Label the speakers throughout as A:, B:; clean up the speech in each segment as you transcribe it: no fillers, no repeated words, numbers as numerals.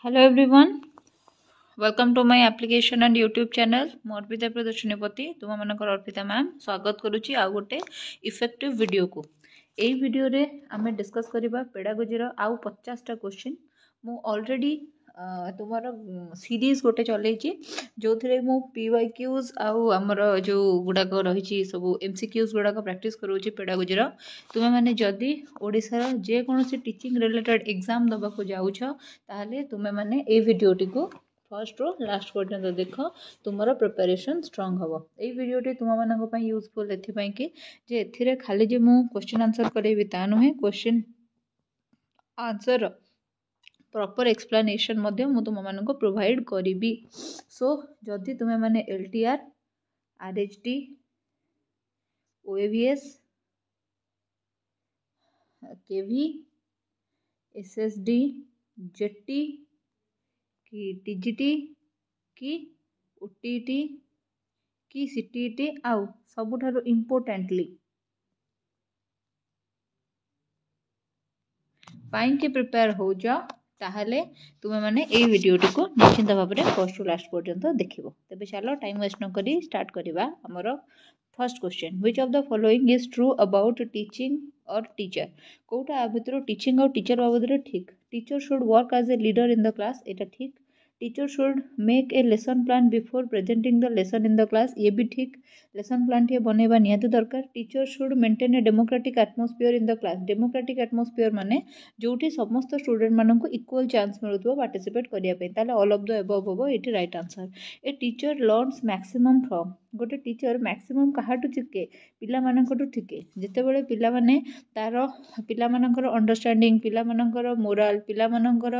A: Hello everyone, welcome to my application and YouTube channel. ମୁଁ अर्पिता प्रदर्शनीपति तुम मानकर अर्पिता मैम स्वागत करुच्ची आउ गोटे इफेक्टिव वीडियो को। एई वीडियो रे आमे डिस्कस करिबा पेडागोजी रो आउ 50टा क्वेश्चन मु ऑलरेडी तुमर सीरीज गोटे चलैची जो थिरे मु पीवाईक्यूज आउ हमर जो गुडाक रहिची सब एमसीक्यूज गुडाक प्रैक्टिस करूची पेडागोजी रो। तुमे माने जदी ओडिसा रो जे कोनोसी टीचिंग रिलेटेड एग्जाम दबा को जाउछ ताहले तुमे माने ए वीडियोटी को फर्स्ट रो लास्ट पर्यंत देख तुमर प्रिपरेशन स्ट्रांग हम। ये वीडियोटी तुम मानक यूजफुल एथिपाई कि जे एथिरे खाली जे मु क्वेश्चन आंसर करेबी ता नुहे, क्वेश्चन आंसर प्रॉपर एक्सप्लेनेशन मध्य मु तुम मानक प्रोवाइड करिबी। सो जदि तुमे माने एलटीआर, आरएचडी, ओएवीएस, केवी, एसएसडी, जेटी कि टीजीटी कि ओटीटी कि सीटीटी आउ सबुठारु इम्पोर्टेंटली पाइन के प्रिपेयर हो जाओ ताहले तुमे माने ए वीडियोटी को निश्चिंत भाव में फर्स्ट टू लास्ट पर्यंत देखिबो। तबे चलो टाइम वेस्ट न करी स्टार्ट करिबा। हमर first question, which of the following is true about teaching और टीचर? कोटा आ भितर टीचिंग और टीचर बाबद रे ठीक। Teacher should work as a leader in the class, एटा ठीक। Teacher should make a lesson plan before presenting the lesson in the class, ये भी ठीक। लेसन प्लान टे बनेबा निहाती दरकार। Teacher should maintain a democratic atmosphere in the class, democratic atmosphere माने जोठी समस्त स्टूडेंट मानक इक्वल चांस मिलुथबो पार्टिसिपेट करिया पे, ताले ऑल ऑफ द अबव होबो eighty right answer. A teacher learns maximum from, गोटे टीचर मैक्सिमम काहाटू शिखे पिला मानकटू शिखे जेतेबेले पिला माने तार पिला मानकर अंडरस्टैंडिंग, पिला मानकर मोराल, पिला मानकर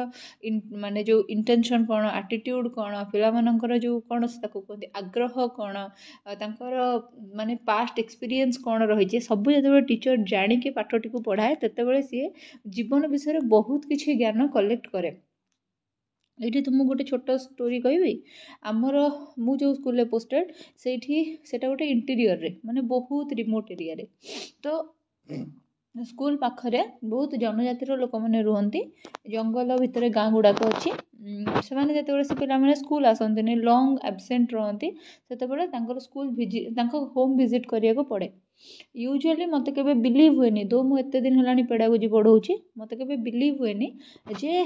A: माने जो इंटेंशन कोन, एटीट्यूड कोन, पिला मानकर जो कोन ताको कहते आग्रह कोन, तांकर माने पास्ट एक्सपीरियंस कोन रहिजे सब जेतेबेले टीचर जानि के पाठटी को पढ़ाए तेतेबेले सी जीवन विषय बहुत किछि ज्ञान कलेक्ट करे। ये तुमको गोटे छोट स्टोरी कहबी। आमर मु जो स्कूल पोस्टेड सेटा गोटे इंटीरियर रे माने बहुत रिमोट एरिया रे, तो स्कूल पाखरे बहुत जनजातिर लोक मैंने रुहति, जंगल भितर गाँ गुड़ाक अच्छी से जिते से पे स्कूल आसती लंग एबसेंट रहती से स्कूल होम विजिट करने को पड़े। यूजुअली मत के बिलीव हुए दो मुझे दिन है पेडागोजी पढ़ाऊँगी मत के बिलीव हुए जे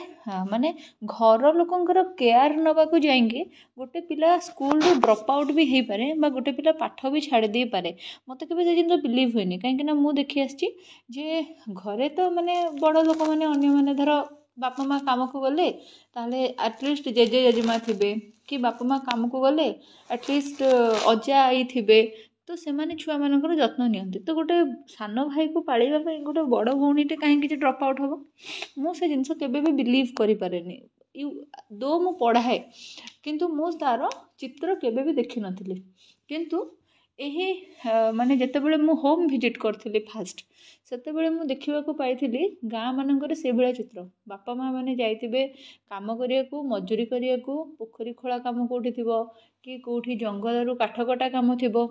A: माने घर लोकंर केयर नवाक जाइए गोटे पिला स्कूल ड्रॉप आउट भी हो पारे गोटे पिला पाठ भी छाड़ी दे पारे, मत के जिन बिलीव हुए कहीं मुझे देखी आसी जे घरे तो माने बड़ लोक मैंने अन्य माने धर बापा माँ काम को गले ताले एटलिस्ट जेजे जेजेमा थे कि बापा माँ काम को गले एटलिस्ट अजा आई थे तो से माने छुआ मानकर जत्न नियंती। तो गोटे सान भाई को पालिबा पई गोटे बड़ भौणीटे कहीं ड्रॉप आउट हम मुझे जिनस केबे भी बिलीव करि पारेनी। दो मु पढ़ाए किंतु मु तार चित्र केबे भी देखि नथिली, किंतु यही माने जेतेबेले मु होम विजिट करथिली फास्ट सेतेबेले मु देखिबा को पाइथिली गाँ मानकर से भलिया चित्र। बापा माँ माने जाइथिबे काम करियाकू, मजूरी करियाकू, पोखरी खोला काम कोठी थिबो कि कोठी जंगलरू काठ कटा काम थिबो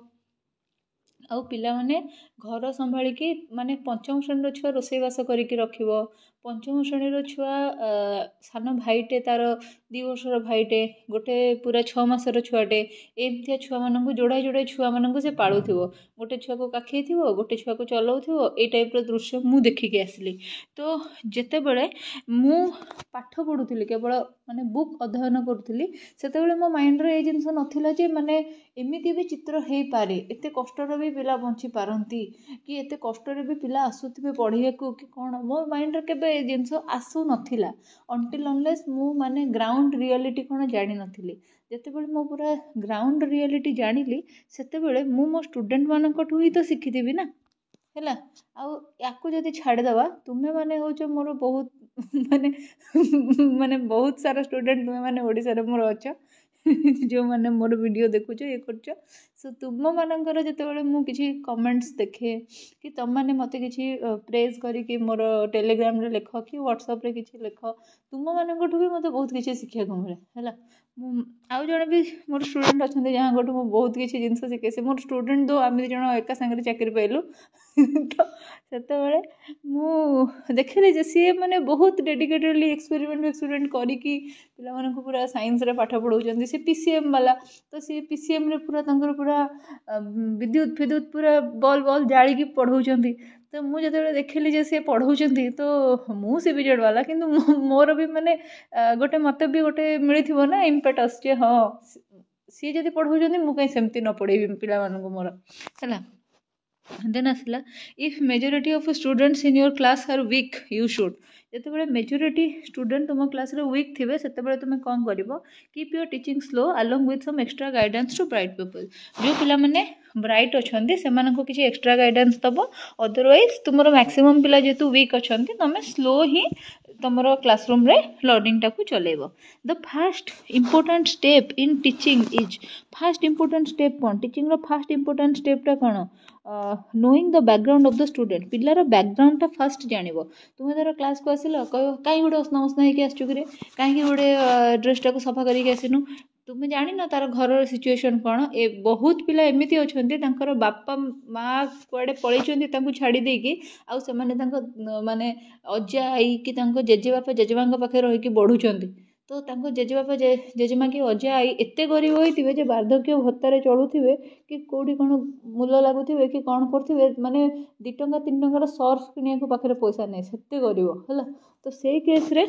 A: आउ पिला माने घर संभाळिकी माने पंचम श्रेणी छुआ रोषेईबास करिकी रखिबो, पंचम श्रेणी छुआ सान भाईटे तार 2 वर्षर भाईटे गोटे पूरा 6 मासर छुआटे एमथिया छुआ मानक जोड़ाई जोड़ाई छुआ मानक से पाळुथिबो, गोटे छुआ को काखीथिबो गोटे छुआ को चलाउथिबो, ए टाइप रो दृश्य मु देखिकी आसली। तो जेतेबेले मु पाठ पढुथिली केवल माने बुक अध्ययन करुथिली सेतेबेले मो माइंड रे ए जिंस नथिला जे माने एमिति भी चित्र हे पारे, एते कष्टर भी पिला बंची पारंती कि एते कष्टर भी पिला आसुथिबे पढ़ियाकू कि कौन मो माइंड रे केबे ए जिंस आसु नथिला अंटिल अनलेस मु माने ग्राउंड रियलिटी कौन जानि नथिली। जेतेबेले मो पूरा ग्राउंड रियलिटी जानिली सेतेबेले मु मो स्टूडेंट मानकठू ही तो शिखिथिबी ना हैला। आउ याकू जदि छाड़ीदबा तुमे माने होचो मोर बहुत माने माने बहुत सारा स्टूडेंट तुमे माने ओडिसा रे मोर अछ जो माने मोर वीडियो देखुछ ये करछ सो तुम मानकर जितेबाला मु किसी कमेंट्स देखे कि तुम मैंने मत कि प्रेज करके मोर टेलीग्राम रे लिख कि व्हाट्सएप रे किसी लिख तुम मानक भी मत बहुत किसी शिखा मिले है आउ जड़े भी मोर स्टूडेंट अच्छा जहाँ गोटे मुझे बहुत किसी जिन शिखे से मोर स्टूडेंट दो आम दिज एका सांगे चाकरी पाइलु तो से देखिली सी मैंने बहुत डेडिकेटेडली एक्सपेरिमेंट करके पिला पूरा साइंस रे पाठ पढ़ाऊँ सी पीसीएम वाला तो सी पीसीएम रे पूरा पूरा विद्युत फिद्युत पूरा बल जाड़ी पढ़ाऊँ तो मुझे देखिली जे सी पढ़ाऊँ तो मु सी बीजेड वाला किंतु मोर भी माने गोटे मत भी गोटे मिली ना इम्पेटस जे हाँ सी जब पढ़ाऊँ मुझे कहीं सेमती न पढ़ेबी पिला मोर है देन आसला if majority of students in your class are weak you should जिते मेजोरिटी स्टूडेंट तुम क्लास रे वीक थे से तुम कौन कर keep your teaching slow along with some extra guidance to bright people जो पिला माने ब्राइट अच्छा से किसी एक्स्ट्रा गाइडेंस दब अदरवाइज तुम मैक्सिमम पिला जेहेतु वीक अच्छा तुम स्लो ही तुम क्लासरूम रे लर्निंग टाक चलेब the first important step in teaching is first important step कौन टीचिंग फास्ट इंपोर्टेंट स्टेपटा कौन knowing the background of the student पिलार बैकग्राउंड फास्ट जान तुम धर क्लास को आसिल कह कहीं गोटे असना मसना होगी आसुकि कहीं गोटे ड्रेसटा को सफा करके आसनु तुम्हें जान तार घर सिचुएशन कौन ए बहुत पिला एमती अच्छा बापा माँ कुआड़े पलैंती छाड़ी देकी आउ से माने अजा आई कि जेजेबापा जेजेमा पाखे रही बढ़ुंट तो जेजेबापा जेजेमा कि अजा आई एत गरीब होते जे बार्धक्य भत्तार चलुवे कि कौटी कौन मूल लगुवे कि कौन करेंगे माने 2 टंका 3 टंकार सर्फ किणा पाखे पैसा नहीं से गरीब है तो से केस रे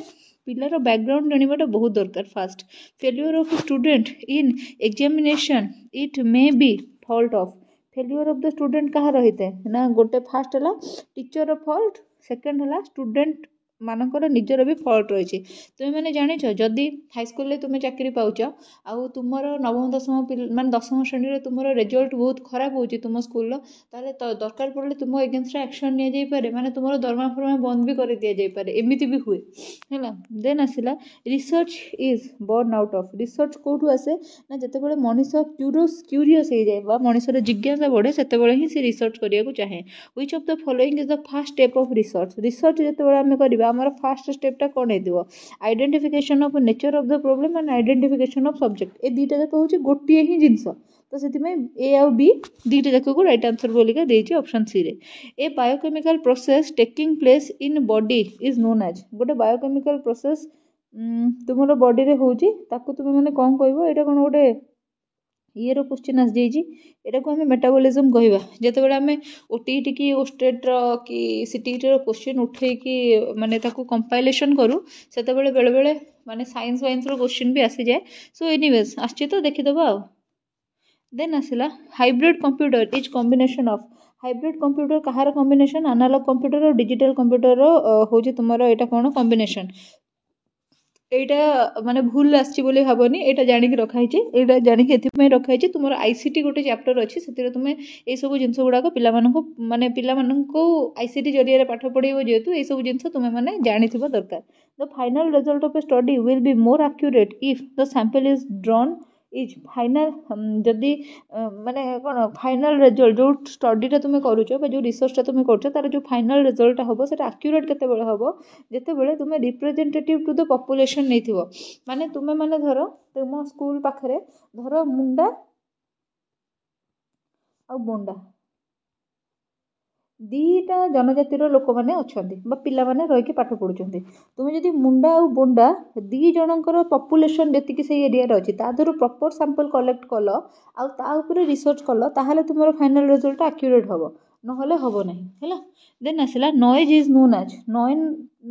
A: पिलार बैकग्राउंड जानाटा बहुत दरकार fast failure of student in examination it may be fault of failure of the student कहाँ रही है ना गोटे फास्ट है टीचर फॉल्ट सेकेंड है स्टूडेंट मानकर निजर भी फॉल्ट रही तुम मैंने जाच जदि हाईस्कल तुम्हें चाकरी पाच आउ तुम नवम दशम मान दशम श्रेणी में तुम रिजल्ट बहुत खराब हो तुम स्कूल दरकार पड़े तुम एगेन्स्ट एक्शन नि माने तुम दरमा फरमा बंद भी कर दि जाए एमती भी हुए है देन आसला research is born out of research कौटू आसे ना जिते मनीष क्यूरीयस हो जाए मनीषर जिज्ञासा बढ़े से ही से रिसर्च करने चाहे which of the following is the first step of research research जो आम कर आमर फास्ट स्टेपटा कौन हो identification of nature of the problem and identification of subject ए दुईटा जाक हूँ गोटे ही जिनस तो से ए आउ बी दुईटा जाक को राइट आंसर बोलिका देती ऑप्शन सी रे a biochemical process taking place in body is known as गोटे बायोकेमिकल प्रोसेस तुम बॉडी रे होची ताकू तुम मैंने कौन कह यहाँ कौन गोटे ये क्वेश्चन आस जाइए को आम मेटाबॉलिज्म कहवा जिते आम ओटीटी की ओस्टेट कि सीटीटी क्वेश्चन उठे कि माने कंपाइलेशन करूँ से बेले बेले माने साइंस वाइंस क्वेश्चन भी आसी जाए सो एनीवेज आसी तो देखीदब आ देन आसला hybrid computer is combination of hybrid computer कहार कॉम्बिनेशन एनालॉग कंप्यूटर और डिजिटल कंप्यूटर हूँ तुम यहाँ कौन कॉम्बिनेशन यहाँ माने भूल आसी भावनी यहाँ जाणिक रखाई यहाँ जाणिक ये रखाई तुम आईसीटी गोटे चैप्टर अच्छी से तुम ये सब जिनस गुड़ाक पिला माने पिला आईसीटी जरिए पाठ पढ़ेब जेहेतु ये सब जिन तुम मैंने जानी दरकार the final result of A study will be more accurate if the sample is drawn is final जदि माने कौन फाइनाल रिजल्ट जो स्टडीटा तुम करुच जो रिसर्चटा तुम कर तार जो फाइनाल रिजल्ट हम से एक्यूरेट केतेबेले हम जितेबेले तुम रिप्रेजेंटेटिव टू द पॉपुलेशन नहीं माने तुम माने धर तुम स्कूल पाखरे धर मुंडा आ बोंडा दीटा जनजातिर लोक मैंने अच्छा पिला माने रही पाठ पढ़ुं तुम जदि मुंडा आ बोंडा दी जनकर पॉपुलेशन जी से एरिया अच्छी तादर प्रॉपर सैंपल कलेक्ट कल आउे रिसर्च कल ताहले तुम फाइनल रिजल्ट एक्यूरेट हम नहले हम ना है देन आसला noise is known as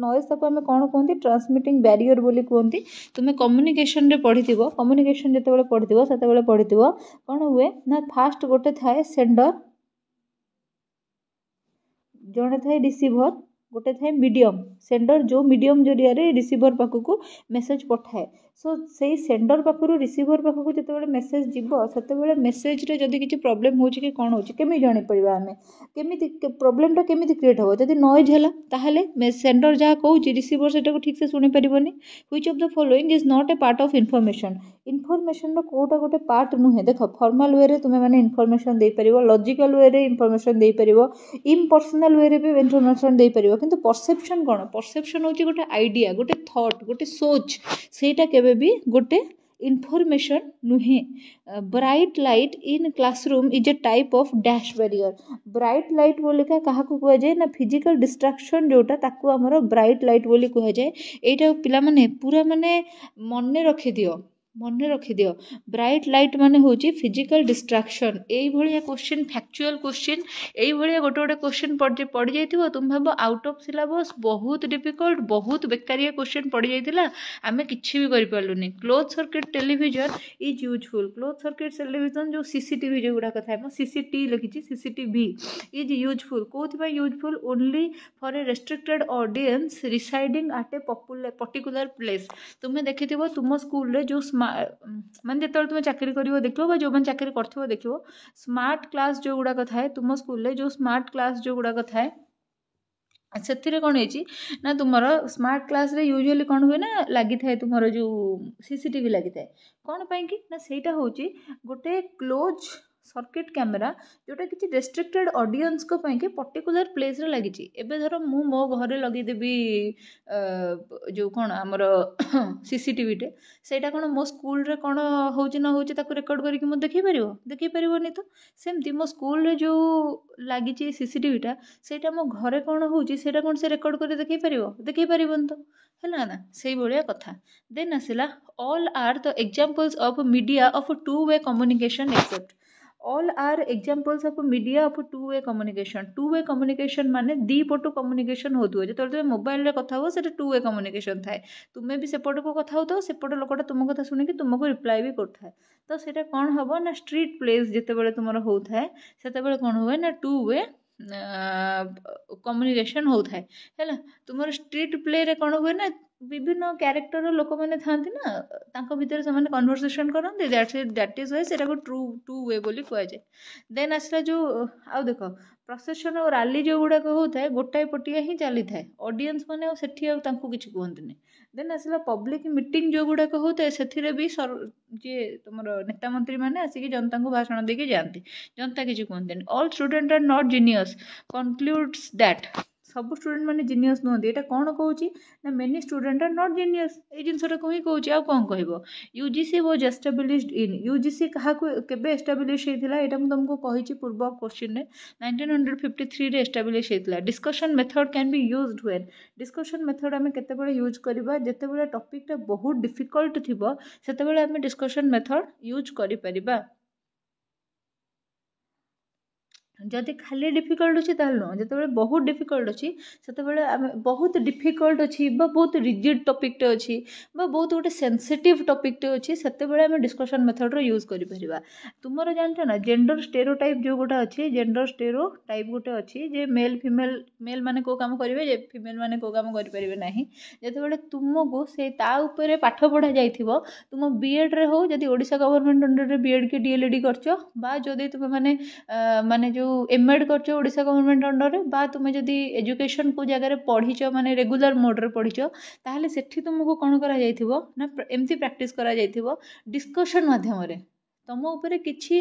A: noise ताको आम कौन कहते ट्रांसमिटिंग बैरियर बोली कहते तुम्हें कम्युनिकेशन रे पढ़ी कम्युनिकेशन जिते पढ़ी से पढ़ी कौन हुए ना फास्ट गोटे थाए सेंडर जड़े थाए रिसीभर गोटे थाए मीडियम सेंडर जो मीडियम जरिया रिसीवर पाखक मेसेज पठाए सो से सेंडर पाखु रिसीवर पाखक जो मेसेज जीव से मेसेज जदि किसी प्रोब्लेम हो कि कौन हो केमी जापर आम केमी प्रोब्लेमटा केमी क्रिएट हम जब नॉइज है ताहले सेंडर जहाँ कौच रिसीवर से ठीक से शुणी पारनि which of the following is not a part of information information कोटा गोटे पार्ट नुहे देख फॉर्मल वे रे तुम्हें मैंने इनफॉरमेशन दे पारिबो लॉजिकल वे रे इनफॉरमेशन दे पारिबो इम्पर्सनल वे रे भी इनफॉरमेशन दे पारिबो किंतु परसेप्शन कौन परसेप्शन होची गोटे आइडिया गोटे थॉट गोटे सोच सेटा केबे भी गोटे इनफॉरमेशन नुहे bright light in classroom is a type of dash barrier bright light बोलिका क्या कह जाए ना फिजिकल डिस्ट्राक्शन जोटा ताकू आमर ब्राइट लाइट बोली कह जाए एटा पिला माने पूरा माने मन रखिदि ब्राइट लाइट माने होची फिजिकल डिस्ट्राक्शन यही भाया क्वेश्चन फैक्चुअल क्वेश्चन यही भाया गोटे गोटे क्वेश्चन पड़ जाइथिबो तुम भाव आउट ऑफ सिलेबस बहुत डिफिकल्ट बहुत बेकारिया क्वेश्चन पड़ जाइथिला आमे किछि भी करि पारलुनी close circuit television is useful close circuit television जो सीसीटीवी जो गुडा कथा है सीसीटी लिखिछि सीसीटीवी इज यूजफुल कोथि useful only for a restricted audience residing at a particular place तुम्हें देखिथिबो तुम स्कूल रे जो माने जो तुम चाकरी कर देखो जो मैंने चाकरी कर देखो स्मार्ट क्लास जो गुड़ाक थाए तुम स्कूल जो स्मार्ट क्लास जो गुड़ाक थाए से कौन है तुम स्मार्ट क्लास रे यूजुअली कौन हुए ना लगी थाए तुम जो सीसीटीवी लगी थाए कौन पाई कि ना सेटा होची गोटे क्लोज सर्किट कैमेरा जोटा किसी रेस्ट्रिक्टेड ऑडियंस को पाई कि पर्टिकुलर प्लेस रे लगी एबे धर मु मो घरे लगेदेवी जो कौन आमर सीसीटीवी टे सेटा कौन मो स्कूल रे कौन होची ना होची ताको रिकॉर्ड करके मो देखि पारिबोनी तो सेमती मो स्कूल रे जो लगी सीसीटीवीटा सेटा मो घरे कौन होची सेटा कौन से रिकॉर्ड कर देखि पारिबोनी तो है ना से भाया कथा देन आसला all are the examples of media of two way communication except all are examples of media of two way communication माने दी पटु कम्युनिकेशन होतुओ जो तुम मोबाइल रे कथा हो सेटा टू वे कम्युनिकेशन थाए तुम्हें भी सेपट को कथा होतो सेपट लोकटा तुम कथा सुनिक तुमको रिप्लाई भी करथाए तो सेटा कौन हम ना स्ट्रीट प्लेस जितेबाला तुम होता है कौन हुए ना टू वे कम्युनिकेशन होता है तुम स्ट्रीट प्ले रे कौन हुए ना विभिन्न क्यारेक्टर लोक मैंने था ना भितर से कन्वर्सेशन करते दैट इज वाई से टू वे बोली कह जाए देन आसला जो आउ देख प्रोसेसन और रैली जो गुड़ाक होता है गोटाए पटिया ही चली थाए ऑडियंस मैंने से किसी कहते देन आसला पब्लिक मीटिंग जो गुड़ाक होता है से भी जी तुम नेता मंत्री मैंने आसिक जनता को भाषण देके जाती जनता किसी कहते all student are not genius concludes that सब स्टूडेंट मैंने जीनियस नुहति यहाँ कौन कौच ना many student are not genius ये जिनसा को ही कौच आ कौन कह UGC was established in UGC क्या केबे एस्टाब्लिश होता है यहाँ तुमको कही पूर्व क्वेश्चन 1953 रे एस्टाब्लिश होता discussion method can be used when discussion method आम केतेबेले यूज करबा जेतेबेले टॉपिकटा बहुत डिफिकल्ट थिबो सेतेबेले आम डिस्कशन मेथड यूज करि परिबा जदि खाली डिफिकल्ट अच्छी नुह जो बहुत डिफिकल्ट अच्छी से बहुत डिफिकल्ट अच्छी बहुत रिजिड टॉपिकटे अच्छी बहुत गोटे सेंसिटिव टॉपिकटे अच्छी से आम डिस्कशन मेथड यूज कर तुम जानते ना जेंडर स्टेरियोटाइप जो गोटे अच्छी जेंडर स्टेरियोटाइप गोटे अच्छी जे मेल फीमेल मेल माने को काम करेंगे फीमेल माने को काम करेंगे ना जो तुमको से पाठ पढ़ा जाए तुम बीएड रे हो जदि ओडिशा गवर्नमेंट अंडर बीएड के डीएलएडी करदी तुम माने जो एमएड कर ओडिशा गवर्नमेंट अंडर रे बा तुम जदि एजुकेशन को जगह पढ़ीच माने रेगुलर मोड रे पढ़ीच ताहले सेठी तुमको कौन करा जाइथिबो ना एमती प्रैक्टिस करा जाइथिबो डिस्कशन माध्यम रे तुम ऊपर किसी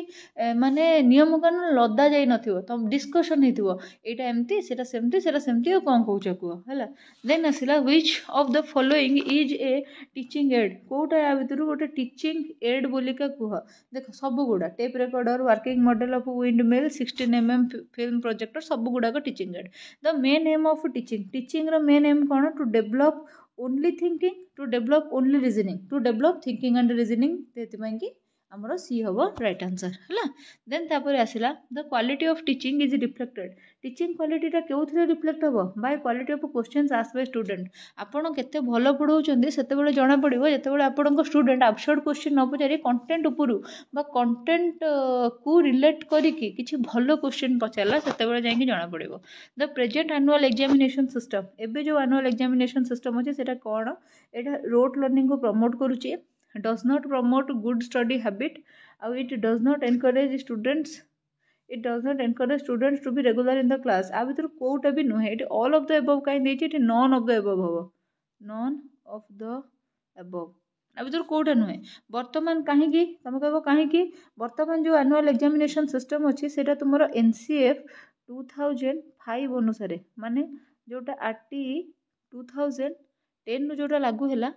A: माने नियम कानून लदा जाई नथिबो तुम डिस्कशन हेतिबो एटा एमती सेटा सेमती और कौन कहूछ कुह है देन आसला which of the following is a teaching aid कोटा या भितर गोटे टीचिंग एड बोलिका कुह देख सब गुड़ा tape recorder working model of windmill 16 mm film projector सब गुड़ाक teaching aid the main aim of teaching रो मेन एम कौन to develop only thinking to develop only reasoning to develop thinking and reasoning कि आमर सी हम right answer है। Then तापर आसला the quality of teaching is reflected. Teaching क्वालिटीटा केउथिरे रिफ्लेक्ट हम by quality of questions asked by student. आपण केते भलो पढ़ाउछन्ती सेतेबेले जणा पड़िबो जेतेबेले आपणको स्टूडेंट अब्सर्ड क्वेश्चन न पचारि कंटेंट उपरु बा कंटेंट को रिलेट करिकि किछि भलो क्वेश्चन पचारला सेतेबेले जाईकि जणा पड़िबो। The present annual examination system एबे जो एनुअल एग्जामिनेशन सिस्टम अछि सेटा कोन एटा रोट लर्निंग को प्रमोट करूछि does not promote good study habit or it does not encourage students to be regular in the class। आ भीतर कोटा भी नुहे it all of the above काई देछि it none of the above हबो नॉन ऑफ द अबव आ भीतर कोटा नुहे। वर्तमान काहे की तमे कहबो काहे की वर्तमान जो एनुअल एग्जामिनेशन सिस्टम अछि सेटा तुमरो एनसीएफ 2005 अनुसार माने जोटा आरटी 2010 जोटा लागू हैला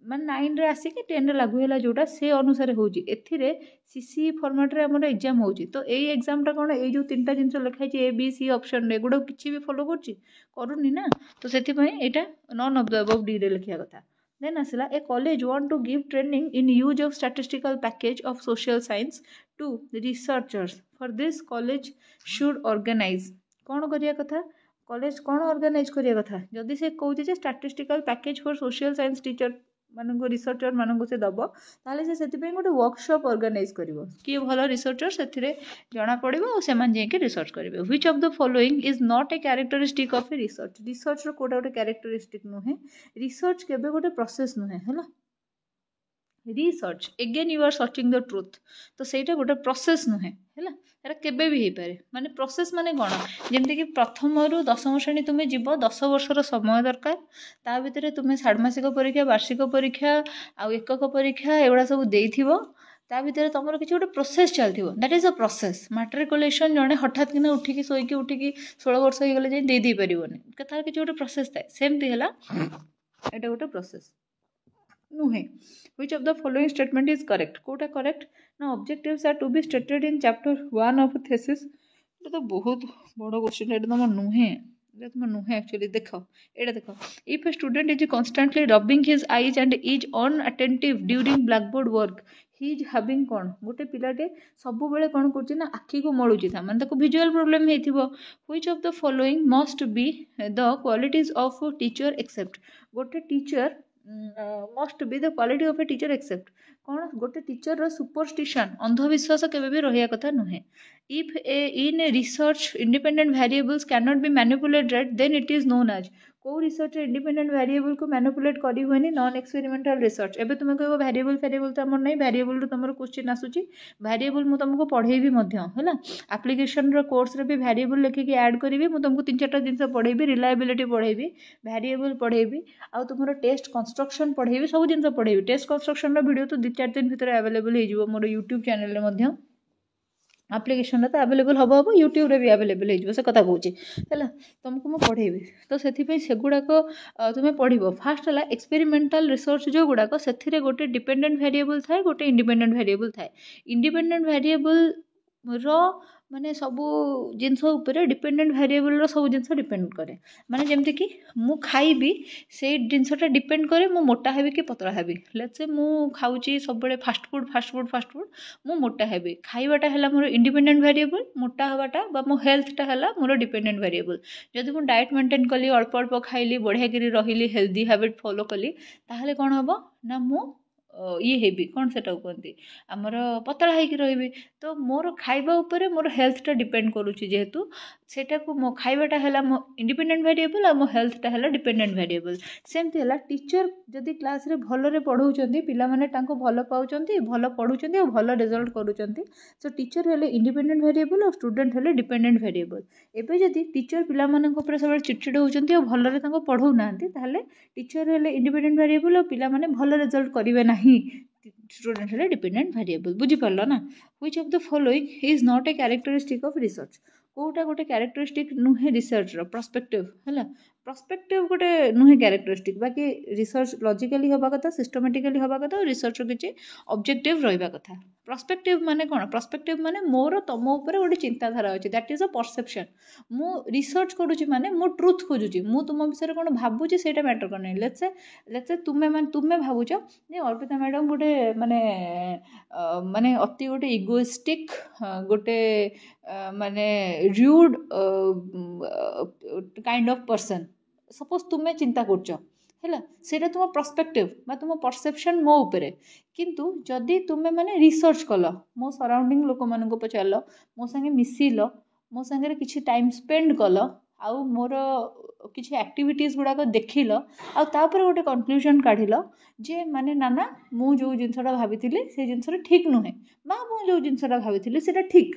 A: मान 9 रे आसिक 10 रे लागू हैला जोटा से अनुसार होउची एथिरे सीसी फॉर्मेट रे हमर एग्जाम होउची। तो एई एग्जाम टा कोन एई जो तीनटा जिंस लिखाई ए बी सी ऑप्शन रे गुडो किछि भी फॉलो करची करूनी ना तो सेति पई एटा none of the above D रे लिखिया कथा। देन आसला a college want to give training in use of statistical package of social science to researchers for this college should organise. कोन करिया कथा कॉलेज कोन ऑर्गेनाइज करिया कथा जदी से कहउची जे statistical package for social science teacher मानक रिसर्चर मानक से दब ताले से सेति गोटे वर्कशॉप ऑर्गेनाइज करिवो किए भलो रिसर्चर सेथिरे जणा पड़िबो और सेमान जेके रिसर्च करिवे। Which of the following is not a characteristic of a research. Research रो कोटा गोटे कैरेक्टरिस्टिक नुहे रिसर्च केबे गोटे प्रोसेस नुहे हैला research again you are searching the truth तो सेटा गोटे प्रोसेस नुहे हैला एरा केबे भी हे पारे माने प्रोसेस माने कोन जेमति कि प्रथम रु 10वीं श्रेणी तुमे जीवो 10 वर्षर समय दरकार ता भितरे तुमे षाण्मासिक परीक्षा वार्षिक परीक्षा आ एकक परीक्षा एवडा सब देइथिबो ता भितरे तमरो किछि गोटे प्रोसेस चलथिबो that is a process. Matriculation जणे हठात किना उठिकी सोइकी उठिकी 16 वर्ष हो गेले जे देइ परिबोनी कथा किछि गोटे प्रोसेस थाए सेमति हला एटा गोटे प्रोसेस नुहे। Which of the following statement is correct Kota correct ना objectives are to be stated in chapter 1 of thesis। ये तो बहुत बड़ा क्वेश्चन है तुम नुहे एक्चुअली देखो एटा देखो if a student is constantly rubbing his eyes and is unattentive during blackboard work he is having कोन गोटे पिलाटे सब बेले कोन करछि ना आखी को मळुछि था माने ताको विजुअल प्रॉब्लम हेथिबो। which of the following must be the qualities of a teacher except गोटे teacher must be the quality of a teacher except कौन गोटे टीचर रो सुपरस्टिशन अंधविश्वास केबे भी रहिया कथा नुहे। if in a research independent variables cannot be manipulated then it is known as को रिसर्च इंडिपेंडेंट वेरिएबल को मैनिपुलेट करी होनी नॉन एक्सपेरिमेंटल रिसर्च। एबे तुमे कहबो वेरिएबल तो हमर नै वेरिएबल रो तमरो क्वेश्चन आसुची वेरिएबल मु तुमको पढेबी मध्य हैला एप्लीकेशन रो कोर्स रे भी वेरिएबल लेखि के ऐड करिवि मु तुमको 3-4टा जिंस पढेबी रिलायबिलिटी पढेबी वेरिएबल पढेबी आ तुमरो टेस्ट कंस्ट्रक्शन पढेबी सब जिंस पढेबी। टेस्ट कंस्ट्रक्शन रो वीडियो तो 2-4 दिन भीतर अवेलेबल हे जिवो मोर YouTube चैनल रे मध्य एप्लीकेशन तो अवेलेबल हम हम यूट्यूब रे भी अवेलेबल हो से कथा कहूँ है तुमको मुझे पढ़ेबी तो से गुड़ाक तुम्हें पढ़ फास्ट है एक्सपेरिमेंटल रिसर्च जो गुड़ाक से गोटे डिपेंडेंट वेरिएबल थाए गोटे इंडिपेंडेंट वेरिएबल थाए। इंडिपेंडेंट वेरिएबल रो माने सबू जिनस उपरे डिपेंडेंट वेरिएबल रो सब जिनस डिपेंड करे माने जेमति कि मु खाइबी से जिनसटा डिपेंड करे मु मोटा हेबी कि पतला हेबी लेट्स से मु खाउची सब बेले फास्ट फूड मु मोटा हेबी खाइबाटा हैला मोर इंडिपेंडेंट वेरिएबल मोटा हवाटा बा मो हेल्थटा हैला मोर डिपेंडेंट वेरिएबल। जदि मु डाइट मेंटेन कली अल्प अल्प खाइली बढ़िया करी रहिली हेल्दी हैबिट फॉलो कली ताहले कोन हबो ना मु ये हेबी कौन से कहते आमर पतला होगी रही तो मोर खाइबा उपरे मोर हेल्थटा डिपेंड करुच्ची जेहेतु सेटा को मो खाइबाटा है मो इंडिपेंडेंट वेरिएबल आ मो हेल्थटा है डिपेंडेंट वेरिएबल। सेमती है टीचर जदि क्लास रे भल पढ़ाऊँ पिला माने तांको भल पाउचंती भल पढ़ुचंती और भल रिजल्ट करूचंती सो टीचर हेले इंडिपेंडेंट वेरिएबल और स्टूडेंट हेले डिपेंडेंट वेरिएबल। एबे जदि टीचर पिला मानक ऊपर सब चिड़चिड़ होउचंती और भलरे तांको पढ़ाऊ नांती ताहले टीचर हेले इंडिपेंडेंट वेरिएबल और पिला माने भल रिजल्ट करिवे नाही स्टूडेंट हेले डिपेंडेंट वेरिएबल बुझी पारलो ना। Which of the following is not a characteristic of research कोटा गोटे कैरेक्टरिस्टिक नुहे रिसर्च रो पर्सपेक्टिव हैला पर्सपेक्टिव गोटे नुहे क्यारेक्टरिस्टिक बाकी रिसर्च लॉजिकली हवा कथा सिस्टमेटिकली हवा कथा रिसर्च किसी ऑब्जेक्टिव रहा कथा पर्सपेक्टिव माने कौन पर्सपेक्टिव माने मोर तुम उपर गोटे चिंताधारा अच्छी दैट इज अ परसेप्शन मु रिसर्च करुँची माने मु ट्रुथ खोजुची मु तुम विषय कौन भावुची सेटा मैटर करनी लेट्स से तुम्हें भावुच जे अर्पिता मैडम गोटे माने माने अति गोटे इगोइस्टिक गोटे माने rude kind of person suppose तुम्हें चिंता करछ है सेटा तुम पर्सपेक्टिव बा तुम परसेप्शन मो उपरे किंतु जदि तुम्हें माने रिसर्च कल मो सराउंडिंग लोक मान पचार मो संगे मिसिल मो संगे किसी टाइम स्पेंड कल आउ मोर किसी एक्टिविटीज गुड़ाक देखिल आउे गोटे कनक्लूजन काढ़िल जे माने नाना मु जो जिनसटा भाभी से जिनसा ठीक नुहे बा मु जो जिनसटा भाभी से ठीक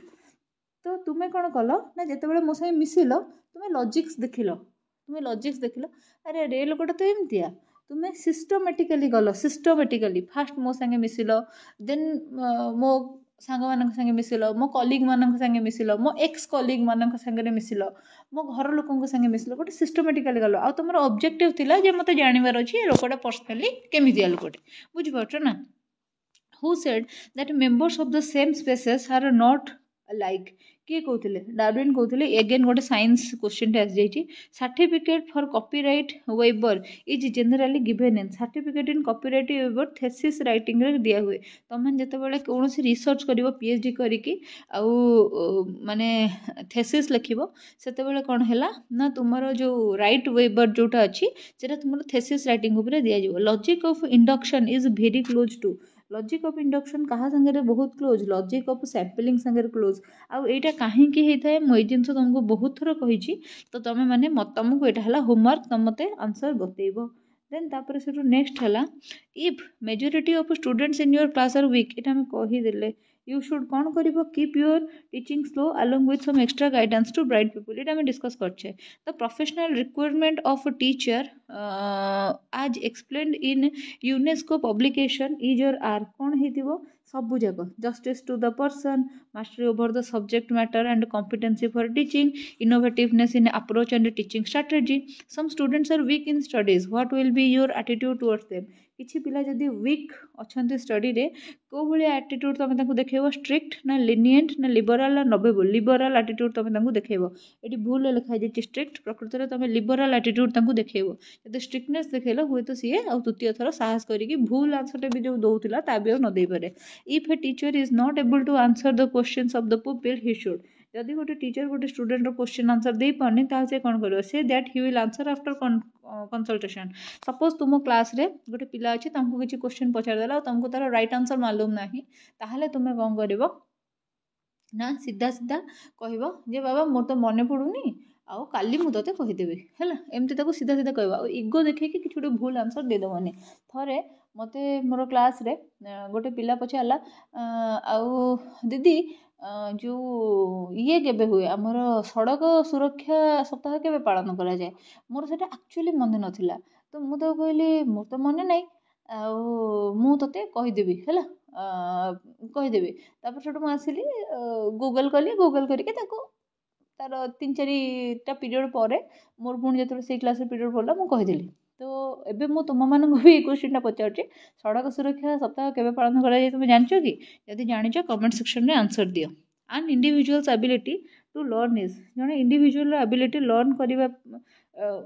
A: तो तुम्हें कौन कल ना जिते मो संगे मिसिल तुम्हें लॉजिक्स देखिल अरे रे लोकटा तो एमतिया तुम्हें सिस्टमेटिकली गल सिस्टमेटिकली फास्ट मो संगे मिसिल देन मो सांग मान संगे मिसिल मो कलीग मान संगे मिसिल मो एक्स कलीग मान संगे मिसिल मो घर लोक संगे मिसिल गोटे सिस्टमेटिकली गल आ तुम ऑब्जेक्टिव थिला जे मते जानिबार अछि लोकटा पर्सनली केमितिया लोकटे बुझिपारछ ना who said that members of the same species are not like किए कहते डार्विन कहते एगेन गोटे साइंस क्वेश्चन आसी जाइए certificate for copyright weber is generally given in certificate in copyright weber thesis writing रे दिया हुए तुम जिते कौन रिसर्च कर पीएचडी करके माने थेसिस लिख से कौन है ना तुम जो राइट वेबर जोटा अच्छी से तुम थेसिस राइटिंग उपर दिज्व logic of induction is very close to logic of induction कहा संगे बहुत क्लोज लॉजिक ऑफ सैम्पलिंग संगे क्लोज आउ एटा कहीं होता है मुझे जिन तुमको बहुत थर कही तो तुम मैंने तुमको यहाँ है होमवर्क तुम मत आंसर बतेब देन तापर से नेक्स्ट है if majority of students in your class are weak इटा हमें कहीदेले यू शुड कौन कर keep your teaching slow along with some extra guidance to bright people ये आम डिस्कस करछे the professional requirement of teacher as explained in UNESCO publication is your are कौन हो सबू जाक justice to the person mastery over the subject matter and competency for teaching innovativeness in approach and teaching strategy some students are weak in studies what will be your attitude towards them किसी पिला जदि week अच्छा study रे कौ भाया attitude तुम देखेब strict ना लिनिएंट ना लिबराल ना नबेबल लिबराल एटीट्यूड तुम देखेब ये भूल लिखाई जाए स्ट्रिक्ट प्रकृत में तुम लिबराल एटीट्यूड देखेब जब स्ट्रिक्टनेस देखेल हुए तो सी आ तृतीय थर साहस करके भूल आंसर भी जो दौला ता भी न दे पारे if a teacher is not able to answer the questions of the pupil he should जदि गोटे टीचर गोटे स्टूडेंट क्वेश्चन आंसर दे पारनी ताल से कौन कर से that he will answer after consultation suppose तुम क्लास रे गोटे पिला अच्छी तुमको किसी क्वेश्चन पचारदेला तुमको तार राइट आंसर मालूम ना ताहले तुम्हें कौन कर ना सीधा सीधा कह जे बाबा मोर तो मन पड़ूनी आउ काली मु ते कहीदेवी है एमती सीधा सीधा कह इगो देखे कि गोटे भूल आंसर देदेवनी थे मत मोर क्लास रे गोटे पिला पचारा आउ दीदी जो ये केबे हुए आमर सड़क सुरक्षा सप्ताह केबे पालन करा जाए मोर सेटा एक्चुअली मन नथिला तो मु तो कहली मोर तो मन नहीं मु ते कहीदेवी है कहीदेवी तापर से आसिली गूगल कली गूगल करके तार 3-4टा पीरियड पर मोर पुणी जो से क्लास पीरियड पड़ा मुझे कहीदेली तो एबे मु तुम मानक भी क्वेश्चन पचार सड़क सुरक्षा सप्ताह केबे पालन करा जाए तुम जानछ कि यदि जानिछ कमेंट सेक्शन में आंसर दियो and individuals ability to learn is जड़े इंडिविजुअल एबिलिटी लर्न करवा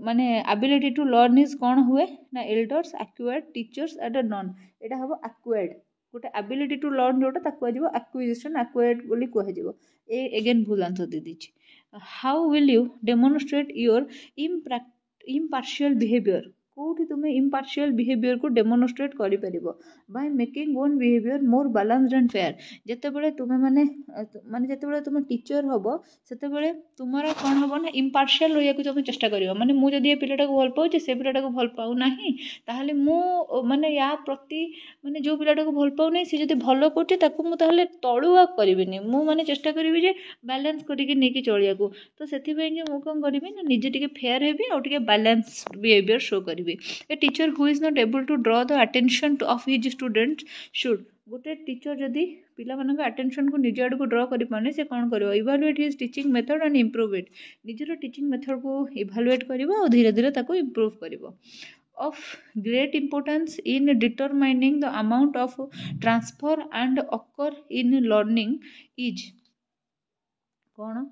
A: माने एबिलिटी टू लर्न इज कौन हुए ना elders acquired teachers at none यहाँ हम एक्वायर्ड गोटे एबिलिटी टू लर्न जोटा कह एक्विजिशन एक्वायर्ड बोली कह एगेन भूल आंसर दे दीजिए how will you demonstrate your impartial behaviour कौटी तुम्हें इम्पार्शियल बिहेवियर को डेमोन्स्ट्रेट कर by making own behaviour more balanced and fair जितेबाला तुम्हें माने जितेबाला तुम टीचर हम से तुम कौन हम ना इम्पार्शियल रहा तुम चेष्टा कर माने मुझे ये पिलाटा को भल पाऊँ से पिलाटा को भल पाऊना ताहले मु माने या प्रति माने जो पिलाटा को भल पाऊना सी जब भल कर तलुआ करी मु माने चेष्टा करी जे बैलेंस करके नहीं चलिया तो से कौन करी ना निजे टे फेयर हेबी और टे बैलेंस बिहेवियर शो करी A teacher who is not able to draw the attention of his students should गोटे टीचर जदि पिलाମାନଙ୍କ अटेंशन को निज आड़ को ड्र कर पाने से कौन कर evaluate his teaching method and improve it निजर टीचिंग मेथड को इभालुएट कर और धीरे धीरे ताको इम्प्रूव कर of great importance in determining the amount of transfer and occur in learning is कौन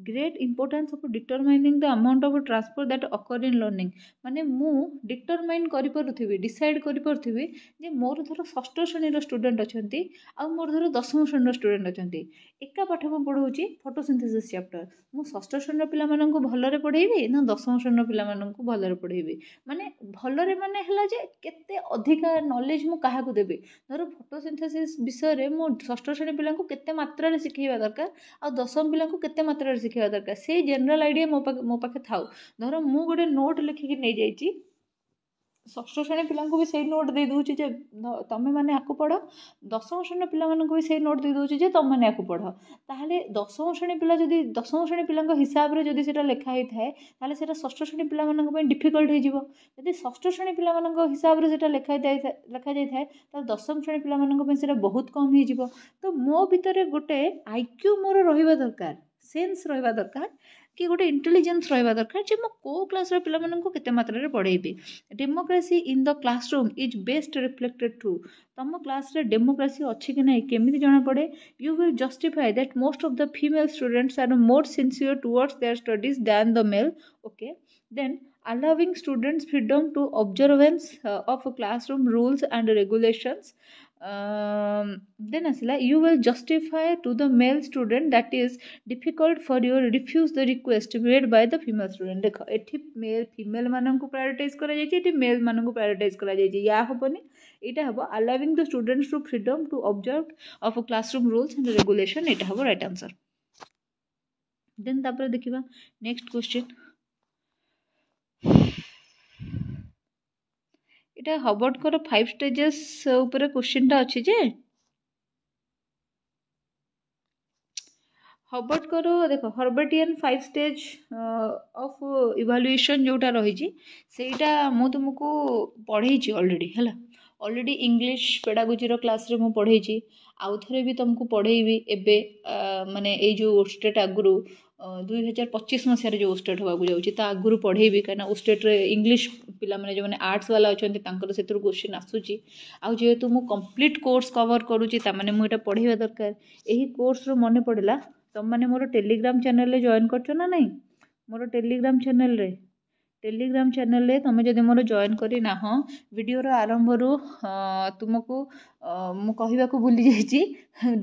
A: great importance of determining the amount of transfer that occur in learning माने मु डिटरमाइन करिपरुथिबी डिसाइड करिपरुथिबी जे मोर धर षष्ठ श्रेणी स्टूडेंट अछंती आ मोर धर दशम श्रेणी स्टूडेंट अछंती एका पाठ मु पढ़ाउची फोटोसिंथेसिस चैप्टर मु षष्ठ श्रेणी पिला माननकु भलरे पढ़ेबी ना दशम श्रेणी पिला माननकु भलरे पढ़ेबी माने भलरे माने हला जे केते अधिका नॉलेज मु काहा को देबी धर फोटोसिंथेसिस विषय रे मु षष्ठ श्रेणी पिला को केते मात्रा रे सिखेबा दरकार आ दशम पिला को केते मात्रा रे शिखा दरकार से जनरल आइडिया मो पाखे थाउ धर मु गोटे नोट लिखिकी नहीं जाइए षष्ठ श्रेणी पिला भी से नोट दे दूची जे तमें मैंने आपको पढ़ दशम श्रेणी पिला भी से नोट दे दूची जे तुम मैंने आपको पढ़ ताहले दशम श्रेणी पिला जदि दशम श्रेणी पिला हिसाब से जदि सेटा लिखा ही थाए ताहले सेटा षष्ठ श्रेणी पिला डिफिकल्ट हो जिवो जदि षष्ठ श्रेणी पिला हिसाब से सेटा लिखा जाए ताहले दशम श्रेणी पिला सेटा बहुत कम हो जिवो तो मो भितर गोटे आईक्यू मोर रहिबा दरकार सेन्स रहिबा दरकार कि गोटे इंटेलिजेंस रहिबा दरकार जे मो को क्लास रे पिला मानन को केते मात्रा रे पढ़ेबी democracy in the classroom is best reflected through तम क्लास रे डेमोक्रेसी अच्छी कि नहीं केमिति जाना पड़े you will justify that most of the female students are more sincere towards their studies than the male okay then allowing students freedom to observance of classroom rules and regulations then asila you will justify to the male student that is difficult for you refuse the request made by the female student देखो एठी male female मानन को prioritise करा जायछि एठी mail मानन को prioritise करा जायछि या हबनी एटा हबो allowing the students to freedom to observe of classroom rules and regulation एटा हबो राइट आंसर देन तापर देखिबा नेक्स्ट क्वेश्चन इटा हबर्ट कर 5 स्टेजेस ऊपर क्वेश्चन टा अछि जे हबर्ट कर देखो हर्बर्टियन 5 स्टेज ऑफ इवैल्यूएशन जोटा रही छी सेटा मु तुमको पढ़ई छी ऑलरेडी इंग्लिश पेडागोजी रो क्लास रे मु पढ़ई छी आउ थरे भी तुमको पढ़ेबी एबे माने ए जो स्टेट आगुरु 2025 मसीह जो स्टेट होगा जाऊँगी ता आगुरी पढ़ेबी कहीं स्टेट रे इंग्लिश पिला माने जो माने आर्ट्स वाला अच्छा से क्वेश्चन आसूची आउ जेहेतु मु कंप्लीट कोर्स कवर करूची ता माने मुझे पढ़ेबा दरकार यही कोर्स रो मन पड़ला तुम मैंने मोर टेलीग्राम चैनल रे जॉइन करछ ना नहीं मोर टेलीग्राम चैनल रे तुम जदि मोर जॉइन करी ना वीडियो आरंभ रू तुमको मु कहबा को भूली जाइछि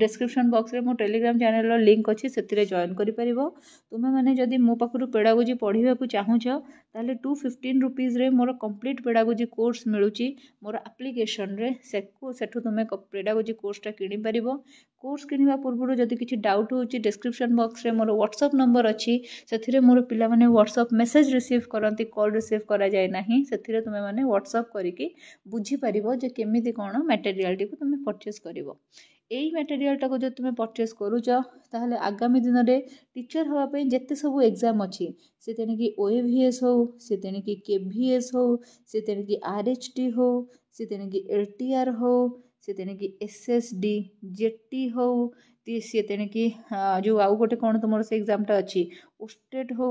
A: डिस्क्रिप्शन बॉक्स रे मो टेलीग्राम चैनल रो लिंक अछि सेतिरे जॉइन करि परिबो तुमे माने जदि मो पाखरु पेडागोजी पढ़िबा को चाहूछ ताले 215 रुपीस रे more complete pedagogy course मिलुची more application रे सेठु तुमे पेडागोजी कोर्सटा किनि परिबो कोर्स किनिबा पूर्व जदि किछि डाउट होची डिस्क्रिप्शन बॉक्स रे मोर व्हाट्सएप नंबर अछि सेथिरे मोर पिला माने व्हाट्सएप मेसेज रिसीव करंती कॉल रिसीव करा जाय नाही सेथिरे तुमे माने व्हाट्सएप करिकि बुझी परिबो जे केमिति कोन मटेरियल टी को तुमे परचेस करिवो एई मटेरियल टा को जो तुमे परचेस करूछ ताहले आगामी दिन रे टीचर हवा पे जत्ते सब एग्जाम अछि से तेने कि ओएवीएस हो से तेने कि केवीएस हो से तेने कि आरएचटी हो से तेने कि एलटीआर हो से तेने कि एसएसडी जेटी हो से तेने कि जो आउ गोटे कोन तुमर से एग्जाम टा अछि ओस्टेट हो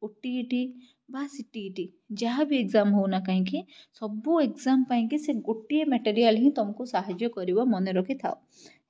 A: ओटीईटी बा सीटीईटी जहाँ भी एग्जाम हो ना कहीं सबू एग्जाम पाई से गोटे मटेरियल ही तुमको साहाय्य करिवो मन रखि थाओ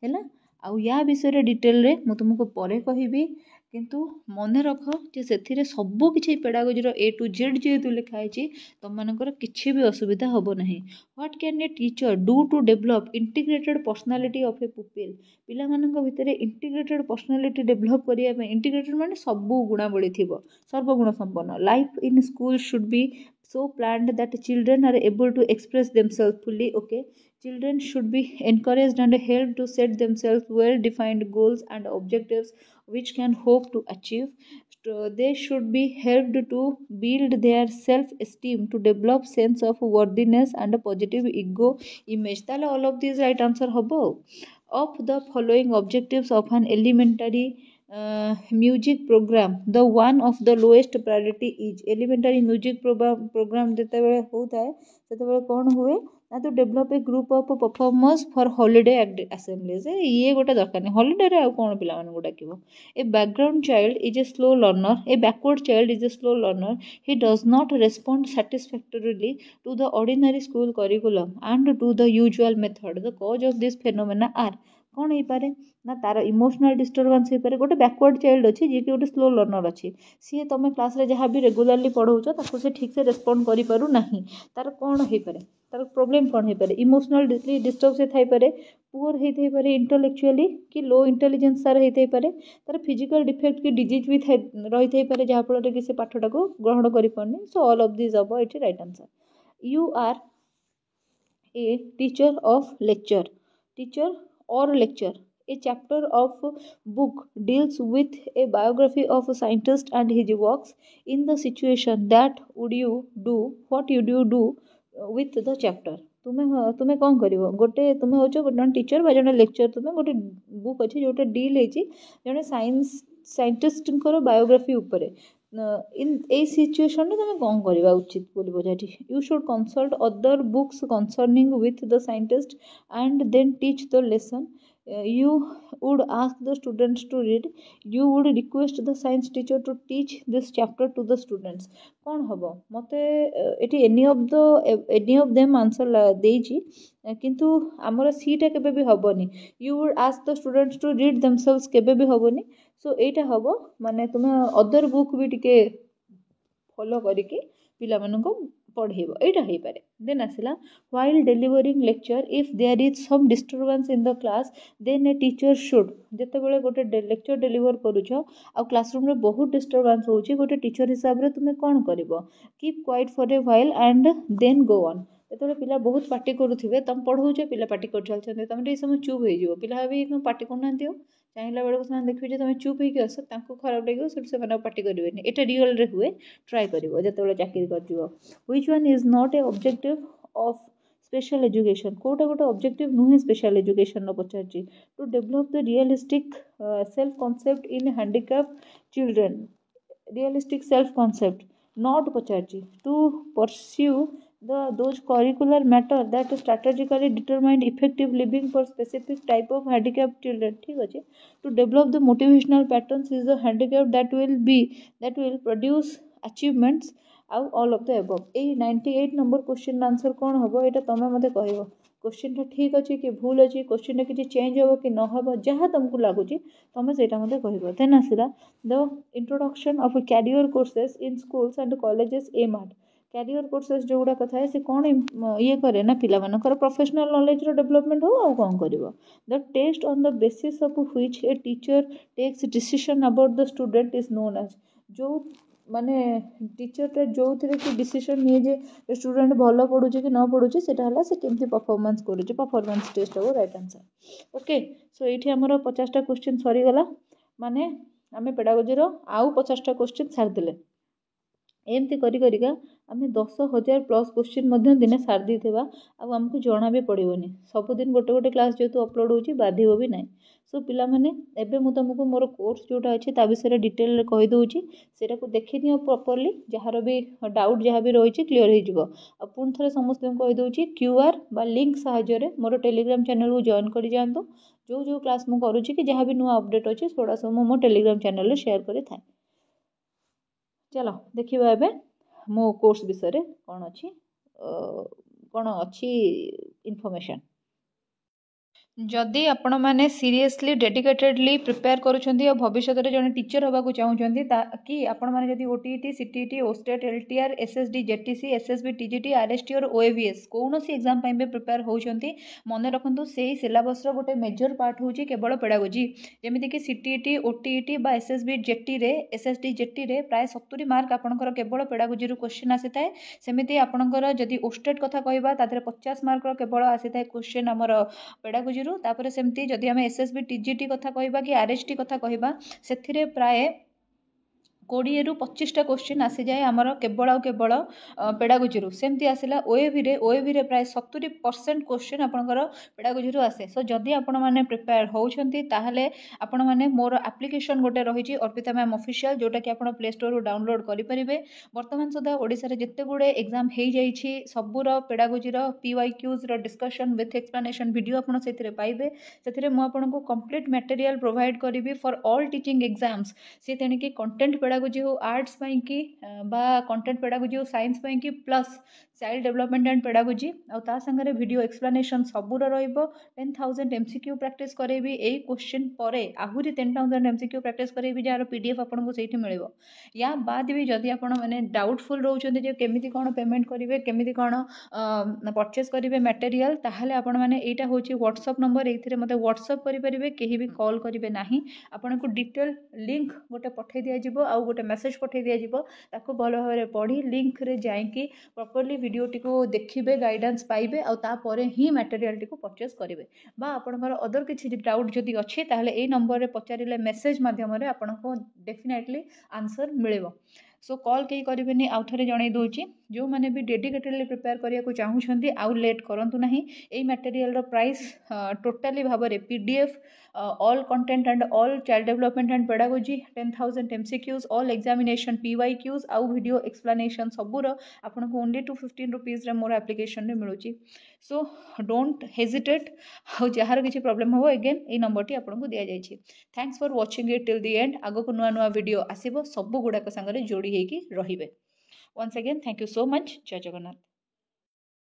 A: हैला आउ या विषय डिटेल रे मु तुमको परे कहिबी किंतु मन रख जे सेथिरे सबु किछि पेडागोजी ए टू जेड जेहेतु लिखाई तुम मानकर किछि भी असुविधा होबो नहीं what can a teacher do to develop integrated personality of a pupil पिला मानक भितरे इंटीग्रेटेड पर्सनालिटी डेवलप करिया में इंटीग्रेटेड माने सबु गुणावली थिबो सर्वगुण संपन्न life in school should be so planned that children are able to express themselves fully okay children should be encouraged and helped to set themselves well defined goals and objectives which can hope to achieve so they should be helped to build their self esteem to develop sense of worthiness and a positive ego image all of these right answer hobo of the following objectives of an elementary music programme the one of the lowest priority is elementary music programme जितेबाला होता है से कौन हुए ना to develop a group of performers for holiday assemblies ये गोटे दरकार नहीं हॉलीडे आउ कौन पिला डाक a background child is a slow learner a backward child is a slow learner he does not respond satisfactorily to the ordinary school curriculum and to the usual method the cause of this phenomena are कौन हो पारे ना तार emotional disturbance हो पारे गोटे backward child अच्छी जी कि गोटे स्लो लर्नर अच्छी सी तुम क्लास रे जहाँ भी रेगुलारली पढ़ाऊच ताको से ठीक से रेस्पॉन्ड करि पारु नाही तार कौन हो पारे तार प्रॉब्लम कौन हो पारे इमोशनल डिस्टर्ब से थाई पारे पुअर होई पारे इंटेलेक्चुअली कि लो इंटेलिजेंस तार होई पारे तार फिजिकल डिफेक्ट कि डिजीज भी रही थाई पारे जहाँ फल कि से पाठटा को ग्रहण करि पारनी सो ऑल ऑफ दिस अब it right answer you are a teacher of lecture teacher or lecture a chapter of book deals with a biography of a scientist and his works in the situation that would you do what would you do with the chapter तुम्हें कौन कर गोटे तुम्हें हो जन teacher बा जन lecture तुम्हें गोटे बुक अच्छे जोटा डील होती जन साइंटिस्ट बायोग्राफी उपरे इन ए सिचुएशन तुम कौन करवा उचित बोली पचार you should consult other books concerning with the scientist and then teach the lesson you would ask the students to read you would request the science teacher to teach this chapter to the students कौन हम मते एटी any of them answer देइछि किंतु हमर सीटा केबे भी हबनी you would ask the students to read themselves केबे भी हबनी सो एटा हबो माने तुम अदर बुक भी टिके फॉलो करिके पिला मानको पढ़ेब यहाँ हो पारे देन आसला while delivering lecture if there is some disturbance in the class then a teacher should जितेबाला गोटे लेक्चर डेलीवर करुछ आ क्लासरूम रे बहुत डिस्टर्बेंस होची गोटे टीचर हिसाब रे तुम कौन कर keep quiet for a while and then go on जो पिला बहुत पार्टी करुवे तुम पढ़ाऊे पिला पार्टी कर चलते तुम टे समय चुप हो पिला भी पार्टी करना चाहिए बेलू से देखिए तुम चुप होकर आस खराब लगे से पार्टी करेंगे यहाँ रियल रे हुए ट्राए कर जो चाकरी कर which one is not a objective of special education कोटा गोटे ऑब्जेक्टिव नुहे स्पेशल एजुकेशन पचार to develop the realistic self concept in handicap children realistic self concept not पचार to pursue those curricular matter that strategically determine effective living for specific type of handicapped children ठीक अच्छे to develop the motivational patterns is the handicap that will produce achievements out all of the above A 98 number question answer कौन हम यहाँ तुम मत कह question ठीक अच्छे कि भूल अच्छी क्वेश्चन किसी चेंज हम कि नहब जहाँ तुमको लगुच तुम से मत कह देन आसला the introduction of career courses in schools and colleges aim at career courses जो गुड़ा कथा है से कौन ये करे ना पिला मानकर प्रोफेशनल नॉलेज रो डेवलपमेंट हो आउ कौन करिवो the test on the basis of which a teacher takes decision about the student is known as जो माने टीचर जो थे कि डिसीजन नहीं जे स्टूडेंट भल पढ़ुचे कि न पढ़ुचे सेटा हला से केमती परफॉर्मेंस करूचे परफॉर्मेंस टेस्ट हो राइट आंसर ओके सो ये हमर 50टा क्वेश्चन सरी गला माने आमे पेडागोजी रो आउ 50टा क्वेश्चन छाड़ देले एमती करिका आम 10,000 प्लस क्वेश्चन दिने सार देवा आमको जना भी पड़ोनी सबुदिन गोटे गोटे क्लास जेहतु अपलोड हो बाधिव भी ना सो पिला माने एबे मु तुमको मोर कोर्स जोटा अच्छे ता विषय डिटेल कही दूची सेटा को देखि दियो प्रॉपर्ली जहार भी डाउट जहाँ भी रही क्लीयर हो जिवो आ पुन थरे समस्त कही दूची क्यूआर बा लिंक सहायरे मोर टेलीग्राम चैनल को जॉइन कर जातु जो क्लास मु करूची कि जहाँ भी नुआ अपडेट अच्छे थोड़ा सब मो टेलीग्राम चैनल रे शेयर करि थाए चलो देखिबा एबे मो कोर्स विषय कौन अच्छी इनफॉरमेशन जदि आपण मैंने सीरियसली डेडिकेटेडली प्रिपेयर करुँच भविष्य में जड़े टीचर होगा चाहूँगी कि आपण मैंने जदि OTET CTET OSTET LTR SSD JTC SSB TGT RST और ओएवीएस कौन सी एग्जाम भी प्रिपेयर होती मन रखु से सिलेबस गोटे मेजर पार्ट हूँ केवल पेडागोजी जमीक सीटीईटी ओटीईटी बा एसएसबी जेटी रे एसएसडी जेटी रे प्राय 70 मार्क आपंकर केवल पेडागोजी क्वेश्चन आसी थाए सेमती आपंकर जदि ओस्टेट कथा कहवा 50 मार्क केवल आसी थाए क्वेश्चन आमर पेडागोजी तापर सेमती जदि आम एसएसबी टीजीटी कथा कहवा कि आरएसटी कथा कहवा से प्राय 20 ରୁ 25टा क्वेश्चन आसी जाए आमर केवल आउ केवल पेडागोजी सेमती आसला ओएवी रे प्राय 70% क्वेश्चन आपंकर पेडागोजी आसे। सो जदि आपण मैंने प्रिपेयर होउछंती ताहले आपण मैंने मोर एप्लिकेशन गोटे रही अर्पिता मैम ऑफिशियल जोटा कि आप प्ले स्टोर डाउनलोड करेंगे। बर्तमान सुधा ओडिशा रे जेते गुडे एग्जाम हो जाइछि सबूर pedagogy PYQs discussion with explanation video आपन सेथिरे पाइबे। सेथिरे मु आपनको कंप्लीट मटेरियल प्रोवाइड करिवि फॉर ऑल टीचिंग एग्जाम्स। से तेणिकी कंटेंट पेडागोजी हो आर्ट्स पाई कि बा कंटेंट पेडागोजी हो साइंस पाई कि plus child development and pedagogy आ ता संगे वीडियो एक्सप्लेनेशन सबूर रहिबो। 10,000 MCQ प्रैक्टिस करेबी एई क्वेश्चन परे आहुरी 10,000 MCQ प्रैक्टिस करेबी जार PDF आपनको सेठी मिलिबो। या बाद भी जदि आपण माने डाउटफुल रहउछन्ते जे केमिति कोन पेमेंट करिवे केमिति कोन परचेस करिवे मटेरियल ताहले आपण माने एटा होची WhatsApp नंबर एथिरे मते WhatsApp करि परिबे केही भी कॉल करिवे नाही। आपनको डिटेल लिंक गोटे पठै दिया जिवो आ गोटे मेसेज पठै दिया जिवो ताको भलो भाबरे पढी लिंक रे जाईकी प्रॉपर्ली वीडियो टिको देखिबे गाइडेंस पाइबे आ तापरे ही मटेरियल टिको परचेस करिवे। बा आपनकर अदर किछि डाउट जदि अछि ताहले ए नंबर रे पचारिले मेसेज माध्यम रे आपनको डेफिनेटली आंसर मिलिबो। सो कॉल कई करेंगे आउ थे जन दूसरी जो मैंने भी डेडिकेटेडली प्रिपेयर करने को चाहूँगी आउ लेट करूँ ना। यही मटेरियल प्राइस टोटाली भाव में PDF all content and all child development and pedagogy 10,000 MCQs all examination PYQs आउ वीडियो एक्सप्लेनेशन सबूर आपको ओनली 215 रुपीज मोर एप्लिकेशन मिलूँ। सो डोंट हेजिटेट आउ जार किसी प्रॉब्लम हो अगेन ये नंबर टी आपको दि जाइए। Thanks for watching it till the end. आगो नुआ नुआ वीडियो आसीबो सबु गुड़ाक संगे जोड़ी होगी रहिबे। Once again thank you so much. जय जगन्नाथ।